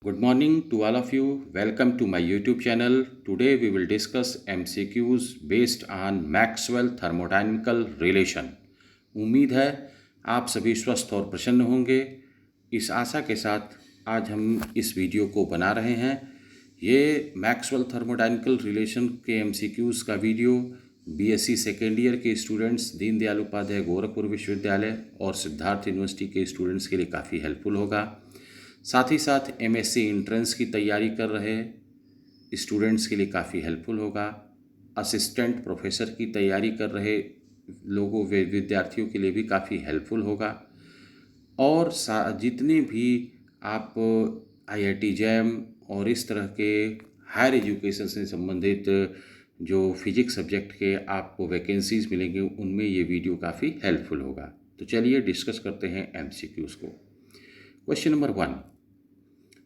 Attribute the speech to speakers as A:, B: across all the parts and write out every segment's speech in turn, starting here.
A: Good morning to all of you. Welcome to my YouTube channel. Today we will discuss MCQs based on Maxwell thermodynamical relation. उम्मीद है आप सभी स्वस्थ और प्रसन्न होंगे। इस आशा के साथ आज हम इस वीडियो को बना रहे हैं। ये मैक्सवेल थर्मोडायनेमिकल रिलेशन के MCQs का वीडियो BSc सेकेंड ईयर के स्टूडेंट्स, दीनदयाल उपाध्याय गोरखपुर विश्वविद्यालय और सिद्धार्थ यूनिवर्सिटी के स्टूडेंट्स के लिए काफ़ी हेल्पफुल होगा। साथ ही साथ MSc एंट्रेंस की तैयारी कर रहे स्टूडेंट्स के लिए काफ़ी हेल्पफुल होगा। असिस्टेंट प्रोफेसर की तैयारी कर रहे लोगों विद्यार्थियों के लिए भी काफ़ी हेल्पफुल होगा। और जितने भी आप IIT जैम और इस तरह के हायर एजुकेशन से संबंधित जो फिजिक्स सब्जेक्ट के आपको वैकेंसीज मिलेंगे उनमें ये वीडियो काफ़ी हेल्पफुल होगा। तो चलिए डिस्कस करते हैं MCQs को। Question number 1.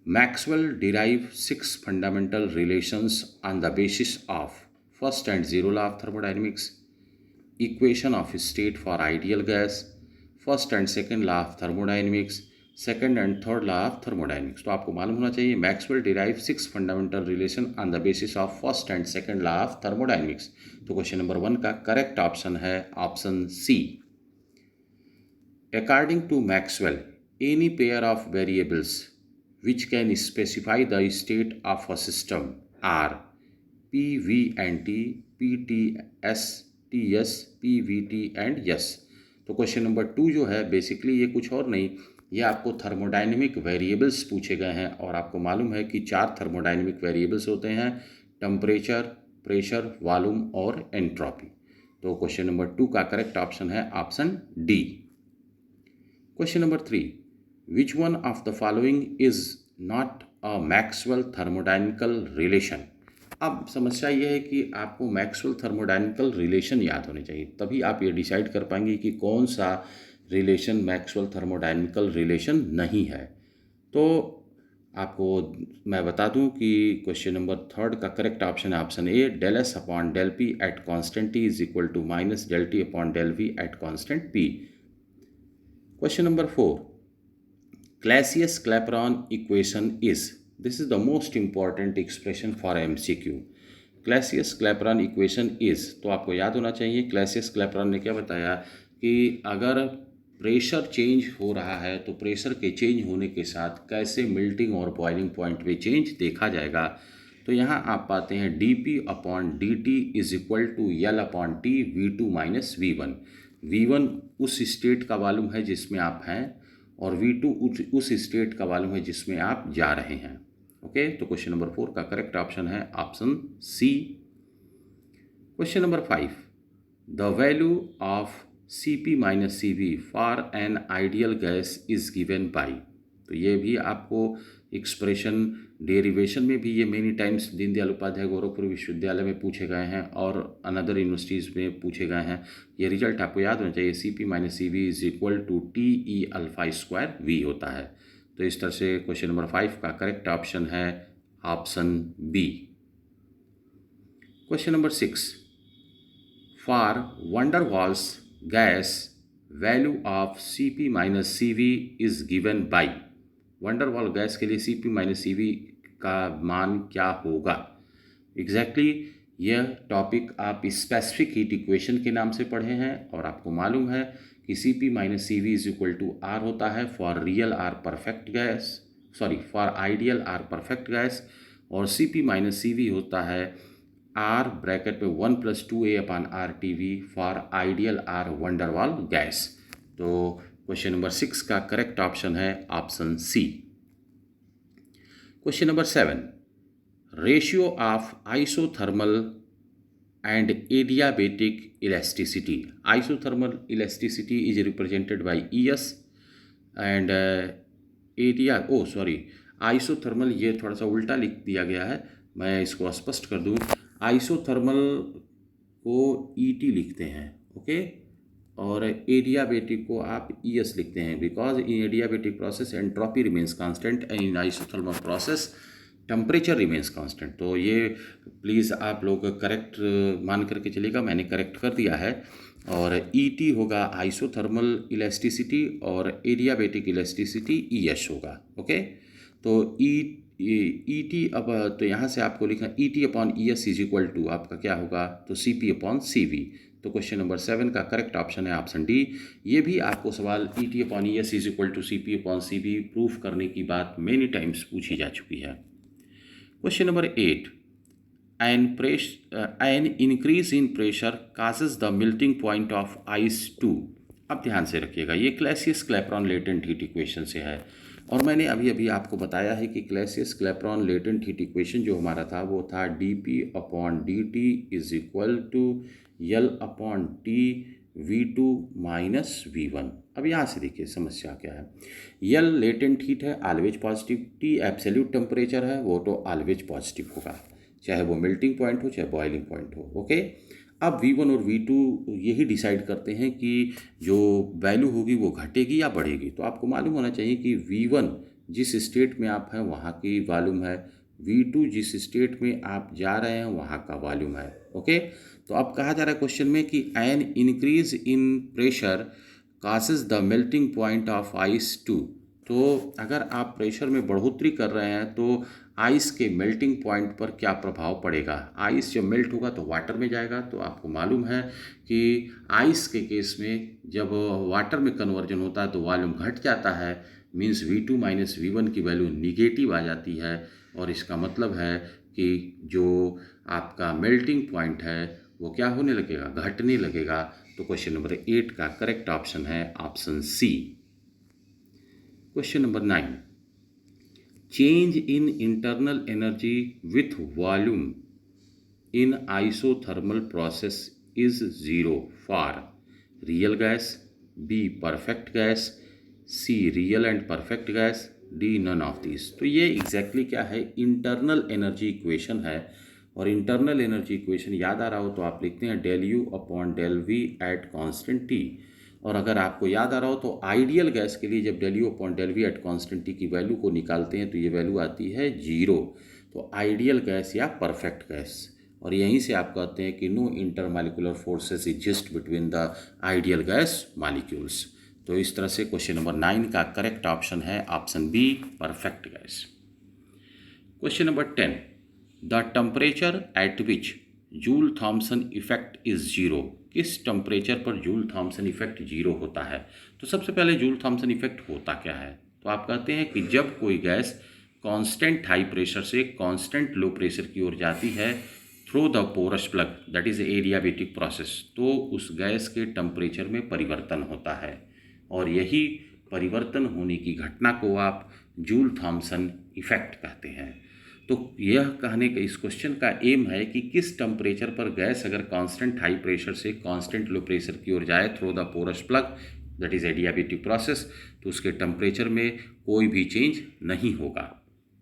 A: Maxwell derived 6 fundamental relations on the basis of first and zero law of thermodynamics, equation of state for ideal gas, first and second law of thermodynamics, second and third law of thermodynamics. तो आपको मालूम होना चाहिए Maxwell derived 6 fundamental relation on the basis of first and second law of thermodynamics. तो question number 1 का correct option है option C. According to Maxwell, any pair of variables which can specify the state of a system are P, V and T, P, T, S, T, S, P, V, T and S। तो question number 2 जो है basically ये कुछ और नहीं, ये आपको thermodynamic variables पूछे गए हैं और आपको मालूम है कि 4 थर्मोडाइनमिक वेरिएबल्स होते हैं: टेम्परेचर, प्रेशर, वॉल्यूम और एंट्रोपी। तो क्वेश्चन नंबर 2 का करेक्ट ऑप्शन है option D. Question number 3. Which one of the following is not a Maxwell thermodynamical relation? अब समस्या यह है कि आपको मैक्सवेल थर्मोडायनेमिकल रिलेशन याद होने चाहिए, तभी आप ये डिसाइड कर पाएंगे कि कौन सा रिलेशन मैक्सवेल थर्मोडायनेमिकल रिलेशन नहीं है। तो आपको मैं बता दूं कि क्वेश्चन नंबर 3 का करेक्ट ऑप्शन है option A, del S upon del P at constant T is equal to minus del T upon del V at constant P. Question number 4. Clausius-Clapeyron equation is. This is the most important expression for MCQ. Clausius-Clapeyron equation is. तो आपको याद होना चाहिए Clausius-Clapeyron ने क्या बताया कि अगर प्रेशर चेंज हो रहा है तो प्रेशर के चेंज होने के साथ कैसे मेल्टिंग और बॉइलिंग पॉइंट में चेंज देखा जाएगा। तो यहाँ आप पाते हैं dP upon dt is equal to L upon T V2 minus V1। V1 उस स्टेट का वॉल्यूम है जिसमें आप हैं और V2 उस स्टेट का वॉल्यूम है जिसमें आप जा रहे हैं। ओके, तो क्वेश्चन नंबर 4 का करेक्ट ऑप्शन है option C. Question number 5. The value of Cp minus Cv for an ideal gas is given by. तो ये भी आपको एक्सप्रेशन डेरिवेशन में भी ये मेनी टाइम्स दीनदयाल उपाध्याय गोरखपुर विश्वविद्यालय में पूछे गए हैं और अनदर यूनिवर्सिटीज़ में पूछे गए हैं। ये रिजल्ट आपको याद होना चाहिए, Cp minus Cv is equal to TE alpha square V होता है। तो इस तरह से क्वेश्चन नंबर 5 का करेक्ट ऑप्शन है option B. Question number 6. For van der Waals gas value of Cp minus Cv is given by. Van der Waal gas के लिए Cp माइनस Cv का मान क्या होगा? एग्जैक्टली यह टॉपिक आप स्पेसिफिक हीट इक्वेशन के नाम से पढ़े हैं और आपको मालूम है कि Cp minus Cv is equal to R होता है for real or perfect gas, for ideal or perfect gas, और Cp माइनस Cv होता है R ब्रैकेट में 1 + 2a upon RTV for ideal or van der Waal gas. तो क्वेश्चन नंबर 6 का correct option है option C. Question number 7. Ratio of isothermal and adiabatic elasticity. Isothermal elasticity is represented by ES and isothermal, ये थोड़ा सा उल्टा लिख दिया गया है, मैं इसको स्पष्ट कर दूं। आइसोथर्मल को ET लिखते हैं, ओके, और एडियाबेटिक को आप ES लिखते हैं because in adiabatic process entropy remains constant and in isothermal process temperature remains constant. तो ये प्लीज़ आप लोग करेक्ट मान करके चलिएगा, मैंने करेक्ट कर दिया है। और ET होगा आइसोथर्मल इलास्टिसिटी और एडियाबेटिक इलास्टिसिटी ES होगा। ओके, तो ई टी अब तो यहाँ से आपको लिखना E T upon E S is equal to आपका क्या होगा, तो C P upon C V. तो क्वेश्चन नंबर 7 का करेक्ट ऑप्शन है ऑप्शन डी। ये भी आपको सवाल E T upon E S is equal to C P upon C V proof करने की बात मेनी टाइम्स पूछी जा चुकी है। Question number 8, an increase in pressure causes the melting point of ice to। अब ध्यान से रखिएगा, ये क्लैसियस क्लैपेरॉन लेटेंट हीट इक्वेशन से है, और मैंने अभी अभी आपको बताया है कि Clausius Clapeyron latent heat equation जो हमारा था वो था D P upon D T is equal to L upon T V two minus V one. अब यहाँ से देखिए समस्या क्या है। यल लेटेंट हीट है, always positive. T absolute temperature है, वो तो ऑलवेज पॉजिटिव होगा, चाहे वो मेल्टिंग पॉइंट हो चाहे बॉइलिंग पॉइंट हो। ओके, अब V1 और V2 यही डिसाइड करते हैं कि जो वैल्यू होगी वो घटेगी या बढ़ेगी। तो आपको मालूम होना चाहिए कि V1 जिस स्टेट में आप हैं वहाँ की वॉल्यूम है, V2 जिस स्टेट में आप जा रहे हैं वहाँ का वॉल्यूम है। ओके, तो अब कहा जा रहा है क्वेश्चन में कि an increase in pressure causes the melting point of ice to. तो अगर आप प्रेशर में बढ़ोतरी कर रहे हैं तो आइस के मेल्टिंग पॉइंट पर क्या प्रभाव पड़ेगा। आइस जब मेल्ट होगा तो वाटर में जाएगा, तो आपको मालूम है कि आइस के केस में जब वाटर में कन्वर्जन होता है तो वॉल्यूम घट जाता है, मीन्स V2 माइनस V1 की वैल्यू निगेटिव आ जाती है, और इसका मतलब है कि जो आपका मेल्टिंग पॉइंट है वो क्या होने लगेगा, घटने लगेगा। तो क्वेश्चन नंबर 8 का करेक्ट ऑप्शन है option C. Question number 9, change in internal energy with volume in isothermal process is zero for real gas, B perfect gas, C real and perfect gas, D none of this. तो ये exactly क्या है, internal energy equation है, और internal energy equation याद आ रहा हो तो आप लिखते हैं del U upon del V at constant T. और अगर आपको याद आ रहा हो तो आइडियल गैस के लिए जब del U upon del V at constant T की वैल्यू को निकालते हैं तो ये वैल्यू आती है जीरो। तो आइडियल गैस या परफेक्ट गैस, और यहीं से आप कहते हैं कि no intermolecular forces exist between the ideal gas molecules. तो इस तरह से क्वेश्चन नंबर 9 का करेक्ट ऑप्शन है option B perfect gas. Question number 10, the temperature at which Joule Thomson effect is zero. किस टेम्परेचर पर जूल थॉम्सन इफेक्ट जीरो होता है। तो सबसे पहले जूल थॉम्सन इफेक्ट होता क्या है, तो आप कहते हैं कि जब कोई गैस कांस्टेंट हाई प्रेशर से कांस्टेंट लो प्रेशर की ओर जाती है through the porous plug, that is adiabatic process, तो उस गैस के टेम्परेचर में परिवर्तन होता है, और यही परिवर्तन होने की घटना को आप जूल थॉम्सन इफेक्ट कहते हैं। तो यह कहने का इस क्वेश्चन का एम है कि किस टेम्परेचर पर गैस अगर कांस्टेंट हाई प्रेशर से कांस्टेंट लो प्रेशर की ओर जाए through the porous plug, that is adiabatic process, तो उसके टेम्परेचर में कोई भी चेंज नहीं होगा।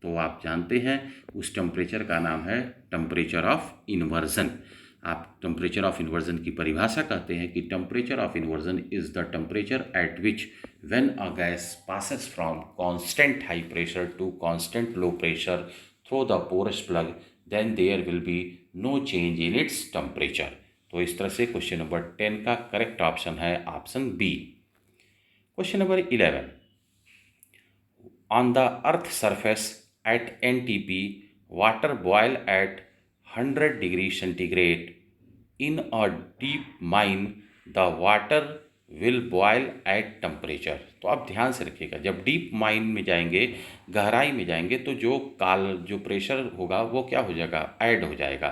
A: तो आप जानते हैं उस टेम्परेचर का नाम है टेम्परेचर ऑफ इन्वर्जन। आप टेम्परेचर ऑफ इन्वर्जन की परिभाषा कहते हैं कि temperature of inversion is the temperature at which when a gas passes from constant high pressure to constant low pressure through the porous plug, then there will be no change in its temperature. तो इस तरह से question number 10 का correct option है option B. Question number 11, on the earth surface at NTP water boil at 100 degree centigrade. In a deep mine the water will boil at temperature। तो आप ध्यान से रखिएगा, जब डीप माइन में जाएंगे, गहराई में जाएंगे, तो जो प्रेशर होगा वो क्या हो जाएगा, ऐड हो जाएगा।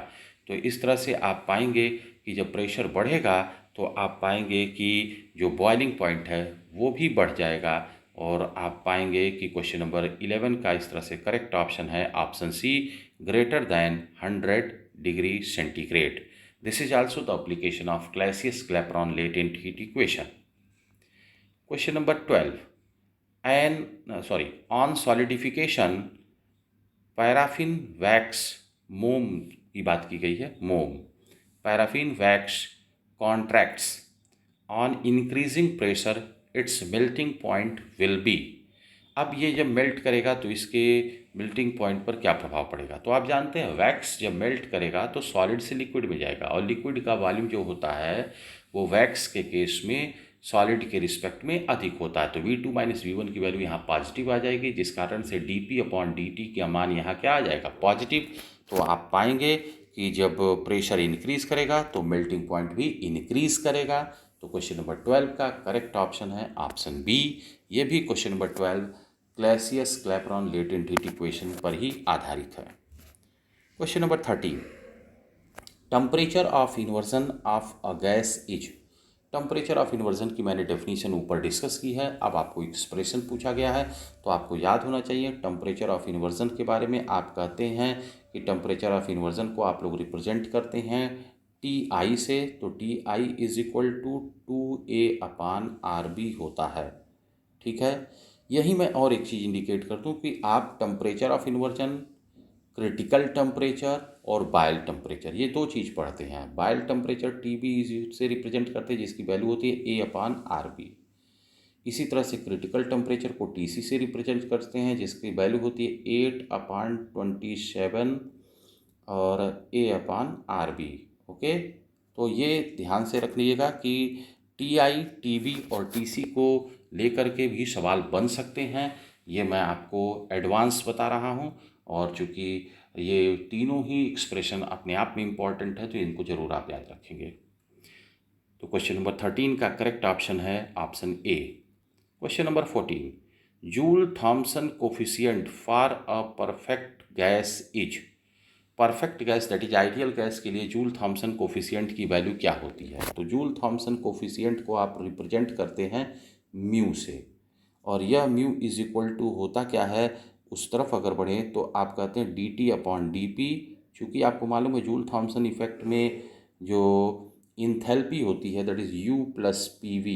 A: तो इस तरह से आप पाएंगे कि जब प्रेशर बढ़ेगा तो आप पाएंगे कि जो बॉइलिंग पॉइंट है वो भी बढ़ जाएगा, और आप पाएंगे कि क्वेश्चन नंबर 11 का इस तरह से करेक्ट ऑप्शन है option C, greater than 100 degree centigrade. This is also the application of Clausius Clapeyron latent heat equation. Question number 12, on solidification paraffin wax मोम की बात की गई है, मोम paraffin wax contracts on increasing pressure its melting point will be. अब ये जब मेल्ट करेगा तो इसके मेल्टिंग पॉइंट पर क्या प्रभाव पड़ेगा। तो आप जानते हैं वैक्स जब मेल्ट करेगा तो सॉलिड से लिक्विड में जाएगा, और लिक्विड का वॉल्यूम जो होता है वो वैक्स के केस में सॉलिड के रिस्पेक्ट में अधिक होता है। तो V2 माइनस V1 की वैल्यू यहाँ पॉजिटिव आ जाएगी, जिस कारण से dP/dt का मान यहाँ क्या आ जाएगा, पॉजिटिव। तो आप पाएंगे कि जब प्रेशर इंक्रीज करेगा तो मेल्टिंग पॉइंट भी इंक्रीज करेगा। तो क्वेश्चन नंबर 12 का करेक्ट ऑप्शन है ऑप्शन बी। ये भी question number 12 Clausius Clapeyron latent heat equation पर ही आधारित है। Question number 13, temperature of inversion of a gas is. Temperature of inversion की मैंने डेफिनेशन ऊपर डिस्कस की है। अब आपको एक्सप्रेशन पूछा गया है तो आपको याद होना चाहिए टेम्परेचर ऑफ इन्वर्जन के बारे में। आप कहते हैं कि टेम्परेचर ऑफ इन्वर्जन को आप लोग रिप्रेजेंट करते हैं Ti से। तो Ti is equal to 2A/RB होता है, ठीक है। यही मैं और एक चीज़ इंडिकेट कर दूं कि आप temperature of inversion, critical temperature और बायल टेम्परेचर, ये दो चीज़ पढ़ते हैं। बायल टेम्परेचर TB से रिप्रेजेंट करते हैं, जिसकी वैल्यू होती है A/RB। इसी तरह से क्रिटिकल टेम्परेचर को TC से रिप्रेजेंट करते हैं, जिसकी वैल्यू होती है 8/27 और A/RB। ओके, तो ये ध्यान से रख लीजिएगा कि TI, TB और TC को लेकर के भी सवाल बन सकते हैं। ये मैं आपको एडवांस बता रहा हूँ, और चूँकि ये तीनों ही एक्सप्रेशन अपने आप में इम्पॉर्टेंट है तो इनको ज़रूर आप याद रखेंगे। तो क्वेश्चन नंबर 13 का करेक्ट ऑप्शन है option A. Question number 14, Joule Thomson coefficient for a perfect gas is. Perfect gas that is ideal gas के लिए जूल थॉमसन कोफिशिएंट की वैल्यू क्या होती है। तो जूल थॉमसन कोफिशिएंट को आप रिप्रेजेंट करते हैं म्यू से, और यह म्यू इज इक्वल टू होता क्या है, उस तरफ अगर बढ़ें तो आप कहते हैं dT/dP। चूँकि आपको मालूम है जूल थॉमसन इफेक्ट में जो इंथैल्पी होती है that is U+PV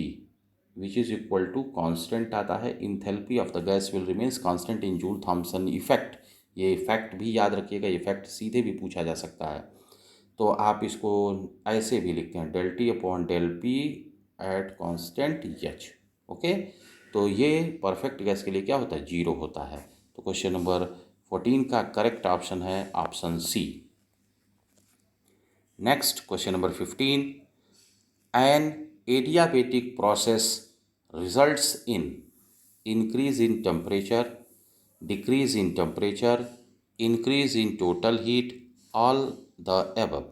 A: which is equal to constant आता है। Enthalpy of the gas will remains constant in Joule Thomson effect. ये इफेक्ट भी याद रखिएगा, इफेक्ट सीधे भी पूछा जा सकता है। तो आप इसको ऐसे भी लिखते हैं ΔT/ΔP at constant H। Okay, तो ये परफेक्ट गैस के लिए क्या होता है, 0 होता है। तो क्वेश्चन नंबर 14 का करेक्ट ऑप्शन है option C. Next question number 15, an adiabatic process results in increase in temperature, decrease in temperature, increase in total heat, all the above.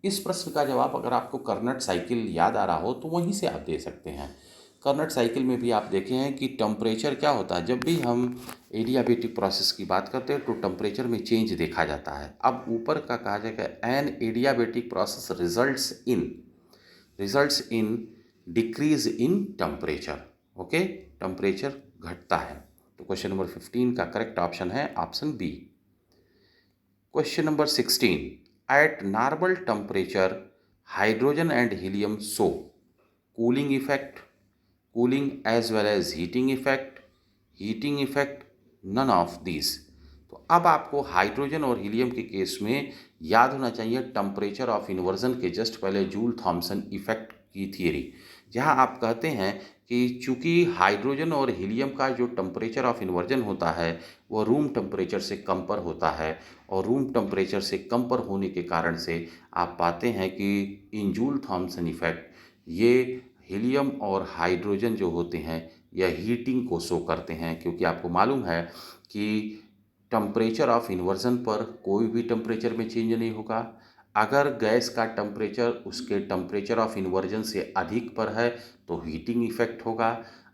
A: इस प्रश्न का जवाब अगर आपको कर्नट साइकिल याद आ रहा हो तो वहीं से आप दे सकते हैं। कर्नट साइकिल में भी आप देखे हैं कि टेम्परेचर क्या होता है, जब भी हम एडियाबेटिक प्रोसेस की बात करते हैं तो टेम्परेचर में चेंज देखा जाता है। अब ऊपर का कहा जाएगा an adiabatic process results in decrease in temperature. Okay, temperature घटता है। तो क्वेश्चन नंबर 15 का करेक्ट ऑप्शन है option B. Question number 16, at normal temperature hydrogen and helium show cooling effect, cooling as well as heating effect, none of this. तो अब आपको hydrogen और helium के केस में याद होना चाहिए टेम्परेचर ऑफ इन्वर्जन के जस्ट पहले जूल थॉमसन इफेक्ट की थियरी, जहां आप कहते हैं कि चूंकि हाइड्रोजन और हीलियम का जो टेम्परेचर ऑफ इन्वर्जन होता है वो रूम टेम्परेचर से कम पर होता है, और रूम टेम्परेचर से कम पर होने के कारण से आप पाते हैं कि इन जूल थॉमसन इफेक्ट ये हीलियम और हाइड्रोजन जो होते हैं यह हीटिंग को शो करते हैं। क्योंकि आपको मालूम है कि टेम्परेचर ऑफ इन्वर्जन पर कोई भी टेम्परेचर में चेंज नहीं होगा। अगर गैस का टेम्परेचर उसके टेम्परेचर ऑफ इन्वर्जन से अधिक पर है तो हीटिंग इफेक्ट होगा।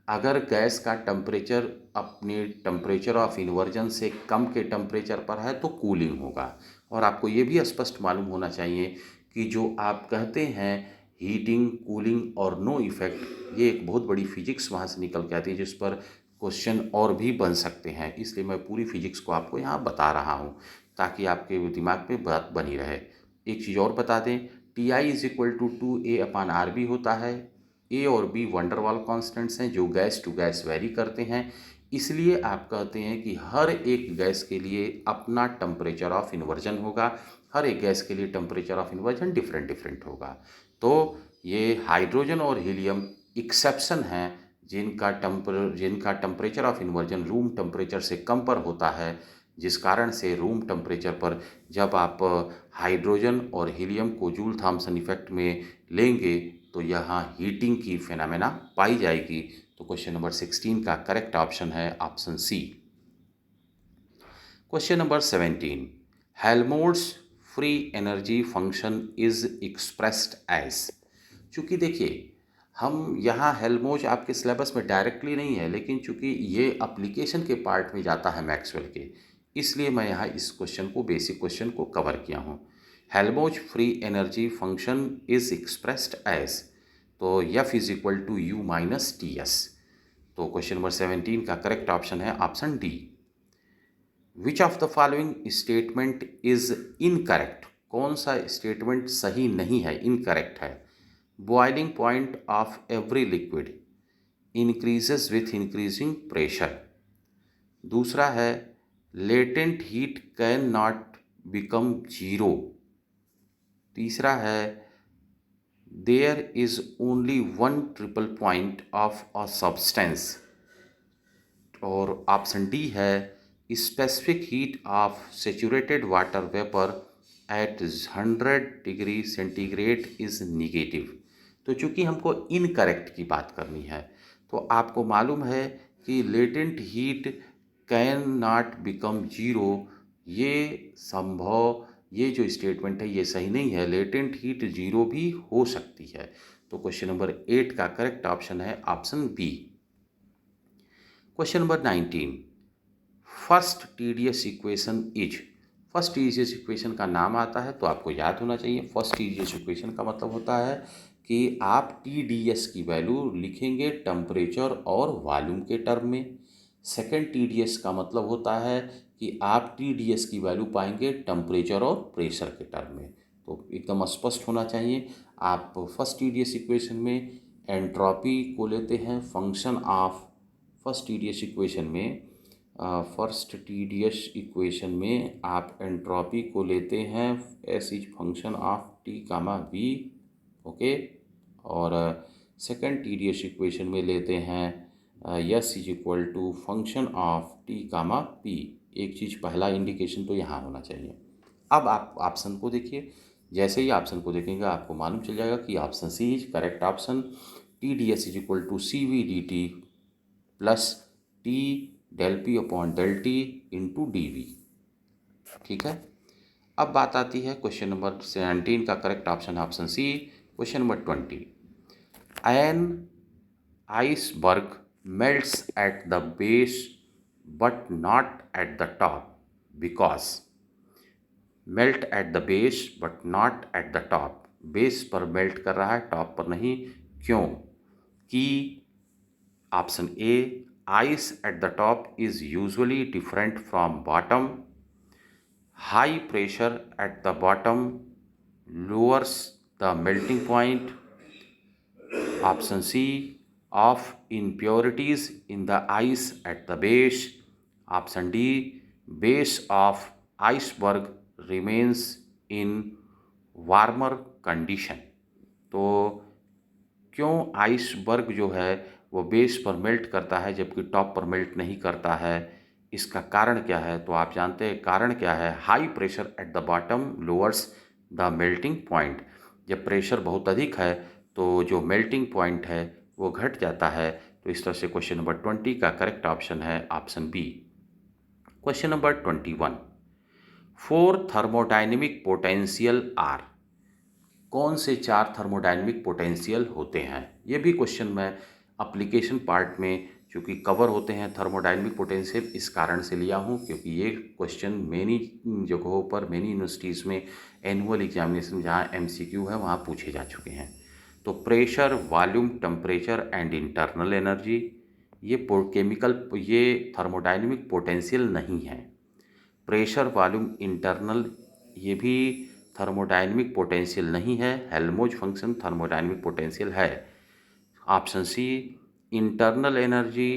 A: अगर गैस का टेम्परेचर अपने टेम्परेचर ऑफ इन्वर्जन से कम के टेम्परेचर पर है तो कूलिंग होगा। और आपको ये भी स्पष्ट मालूम होना चाहिए कि जो आप कहते हैं हीटिंग, कूलिंग और नो इफेक्ट, ये एक बहुत बड़ी फिजिक्स वहाँ से निकल के आती है जिस पर क्वेश्चन और भी बन सकते हैं। इसलिए मैं पूरी फिजिक्स को आपको यहाँ बता रहा हूँ ताकि आपके दिमाग में बात बनी रहे। एक चीज़ और बता दें, Ti is equal to 2A/RB होता है। ए और बी वंडरवाल कांस्टेंट्स हैं जो गैस टू गैस वेरी करते हैं। इसलिए आप कहते हैं कि हर एक गैस के लिए अपना टेम्परेचर ऑफ इन्वर्जन होगा, हर एक गैस के लिए temperature of inversion different different होगा। तो ये हाइड्रोजन और हीलियम एक्सेप्शन हैं जिनका temperature of inversion room temperature से कम पर होता है, जिस कारण से रूम टेम्परेचर पर जब आप हाइड्रोजन और हीलियम को जूल थॉमसन इफेक्ट में लेंगे तो यहाँ हीटिंग की फिनोमेना पाई जाएगी। तो क्वेश्चन नंबर 16 का करेक्ट ऑप्शन है option C. Question number 17, Helmholtz free energy function is expressed as. चूँकि देखिए हम यहाँ हेल्महोल्ट्ज़ आपके सिलेबस में डायरेक्टली नहीं है, लेकिन चूँकि ये एप्लीकेशन के पार्ट में जाता है मैक्सवेल के, इसलिए मैं यहाँ इस क्वेश्चन को, बेसिक क्वेश्चन को कवर किया हूँ। Helmholtz free energy function is expressed as, तो F is equal to U minus T S. तो क्वेश्चन नंबर 17 का करेक्ट ऑप्शन है option D. Which of the following statement is incorrect. कौन सा statement सही नहीं है, इनकरेक्ट है। Boiling point of every liquid increases with increasing pressure. दूसरा है latent heat can not become zero. तीसरा है there is only one triple point of a substance. और ऑप्शन डी है specific heat of saturated water vapour eight 100 degree centigrade is negative. तो चूंकि हमको incorrect की बात करनी है, तो आपको मालूम है कि latent heat can not become zero, ये संभव, ये जो स्टेटमेंट है ये सही नहीं है। लेटेंट हीट जीरो भी हो सकती है। तो क्वेश्चन नंबर 8 का करेक्ट ऑप्शन है option B. Question number 19, first TDS equation is. First TDS equation का नाम आता है तो आपको याद होना चाहिए। फर्स्ट टीडीएस इक्वेशन का मतलब होता है कि आप टीडीएस की वैल्यू लिखेंगे टेम्परेचर और वॉल्यूम के टर्म में। सेकेंड टीडीएस का मतलब होता है कि आप टीडीएस की वैल्यू पाएंगे टेम्परेचर और प्रेशर के टर्म में। तो एकदम स्पष्ट होना चाहिए। आप फर्स्ट टीडीएस इक्वेशन में एंट्रोपी को लेते हैं function of, first TDS equation में फर्स्ट टीडीएस इक्वेशन में आप एंट्रोपी को लेते हैं S is function of T comma V, okay. और सेकेंड टीडीएस इक्वेशन में लेते हैं S is equal to function of T comma P. एक चीज़, पहला इंडिकेशन तो यहाँ होना चाहिए। अब आप ऑप्शन को देखिए। जैसे ही ऑप्शन को देखेंगे आपको मालूम चल जाएगा कि option C is correct option. T D S is equal to C V D T plus T del P upon del T into D V. ठीक है। अब बात आती है क्वेश्चन नंबर 17 का correct option option C. Question number 20, an iceberg melts at the base but not at the top because, melt at the base but not at the top, base पर melt कर रहा है, top पर नहीं, क्यों? कि option A ice at the top is usually different from bottom, high pressure at the bottom lowers the melting point, option C of impurities in the ice at the base, option D base of iceberg remains in warmer condition। तो क्यों iceberg जो है वो base पर melt करता है जबकि top पर मेल्ट नहीं करता है, इसका कारण क्या है? तो आप जानते हैं कारण क्या है। High pressure at the bottom lowers the melting point. जब प्रेशर बहुत अधिक है तो जो मेल्टिंग पॉइंट है वो घट जाता है। तो इस तरह से क्वेश्चन नंबर 20 का करेक्ट ऑप्शन है option B. Question number 21, four thermodynamic potential are. कौन से चार थर्मोडायनेमिक पोटेंशियल होते हैं? ये भी क्वेश्चन मैं एप्लीकेशन पार्ट में चूँकि कवर होते हैं थर्मोडायनेमिक पोटेंशियल, इस कारण से लिया हूँ क्योंकि ये क्वेश्चन मेनी जगहों पर, मेनी यूनिवर्सिटीज़ में एनुअल एग्जामिनेशन जहाँ MCQ है वहाँ पूछे जा चुके हैं। तो pressure, volume, temperature and internal energy, ये केमिकल, ये थर्मोडायनेमिक पोटेंशियल नहीं है। प्रेशर, वॉल्यूम, इंटरनल, ये भी थर्मोडायनेमिक पोटेंशियल नहीं है। हेल्महोल्ट्ज़ फंक्शन थर्मोडायनेमिक पोटेंशियल है। Option C internal energy,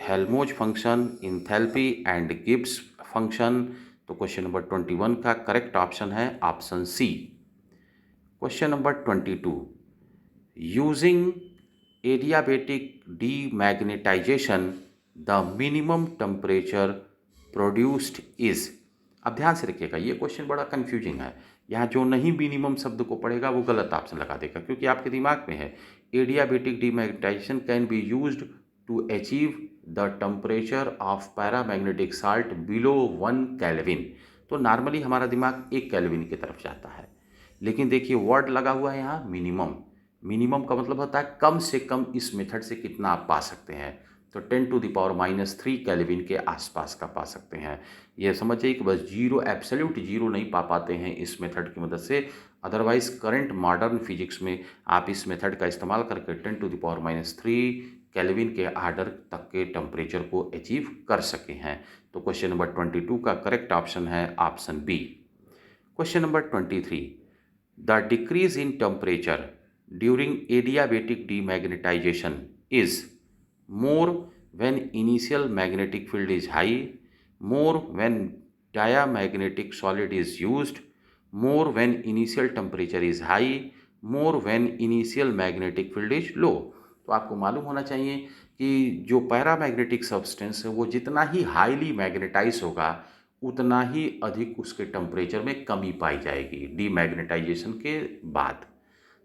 A: Helmholtz function, enthalpy and Gibbs function. तो क्वेश्चन नंबर 21 का करेक्ट ऑप्शन है option C. Question number 22, using adiabatic demagnetisation the minimum temperature produced is. अब ध्यान से रखिएगा, ये क्वेश्चन बड़ा कंफ्यूजिंग है। यहाँ जो नहीं मिनिमम शब्द को पढ़ेगा वो गलत ऑप्शन लगा देगा, क्योंकि आपके दिमाग में है adiabatic demagnetisation can be used to achieve the temperature of paramagnetic salt below 1 kelvin. तो नॉर्मली हमारा दिमाग 1 केल्विन की तरफ जाता है, लेकिन देखिए वर्ड लगा हुआ है यहाँ मिनिमम। मिनिमम का मतलब होता है कम से कम इस मेथड से कितना आप पा सकते हैं, तो 10⁻³ केल्विन के आसपास का पा सकते हैं। ये समझिए कि बस जीरो, एब्सोल्यूट जीरो नहीं पा पाते हैं इस मेथड की मदद से, अदरवाइज करंट मॉडर्न फिजिक्स में आप इस मेथड का इस्तेमाल करके 10⁻³ केल्विन के आर्डर तक के टेम्परेचर को अचीव कर सके हैं। तो क्वेश्चन नंबर 22 का करेक्ट ऑप्शन है option B. Question number 23, the decrease in temperature during adiabatic demagnetisation is more when initial magnetic field is high, more when diamagnetic solid is used, more when initial temperature is high, more when initial magnetic field is low। तो आपको मालूम होना चाहिए कि जो paramagnetic substance है वो जितना ही हाईली मैग्नेटाइज होगा उतना ही अधिक उसके टेम्परेचर में कमी पाई जाएगी डीमैग्नेटाइजेशन के बाद।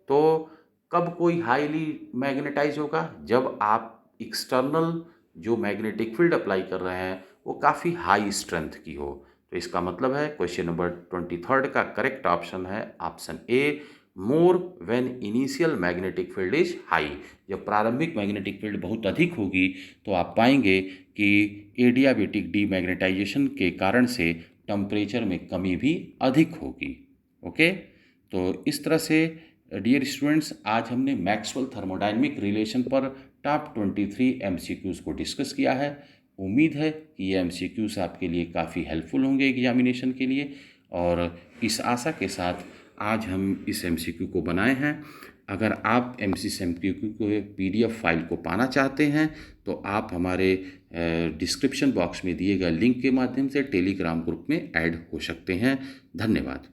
A: तो कब कोई हाईली मैग्नेटाइज होगा, जब आप एक्सटर्नल जो मैग्नेटिक फील्ड अप्लाई कर रहे हैं वो काफ़ी हाई स्ट्रेंथ की हो। तो इसका मतलब है क्वेश्चन नंबर 23 का करेक्ट ऑप्शन है option A, more when initial magnetic field is high. जब प्रारंभिक मैग्नेटिक फील्ड बहुत अधिक होगी तो आप पाएंगे कि एडियाबेटिक डीमैग्नेटाइजेशन के कारण से टेम्परेचर में कमी भी अधिक होगी। ओके, तो इस तरह से डियर स्टूडेंट्स आज हमने मैक्सवेल थर्मोडायनेमिक रिलेशन पर टॉप 23 MCQs को डिस्कस किया है। उम्मीद है कि ये MCQs आपके लिए काफ़ी हेल्पफुल होंगे एग्जामिनेशन के लिए, और इस आशा के साथ आज हम इस MCQ को बनाए हैं। अगर आप MCQ को PDF फाइल को पाना चाहते हैं तो आप हमारे डिस्क्रिप्शन बॉक्स में दिए गए लिंक के माध्यम से टेलीग्राम ग्रुप में ऐड हो सकते हैं। धन्यवाद।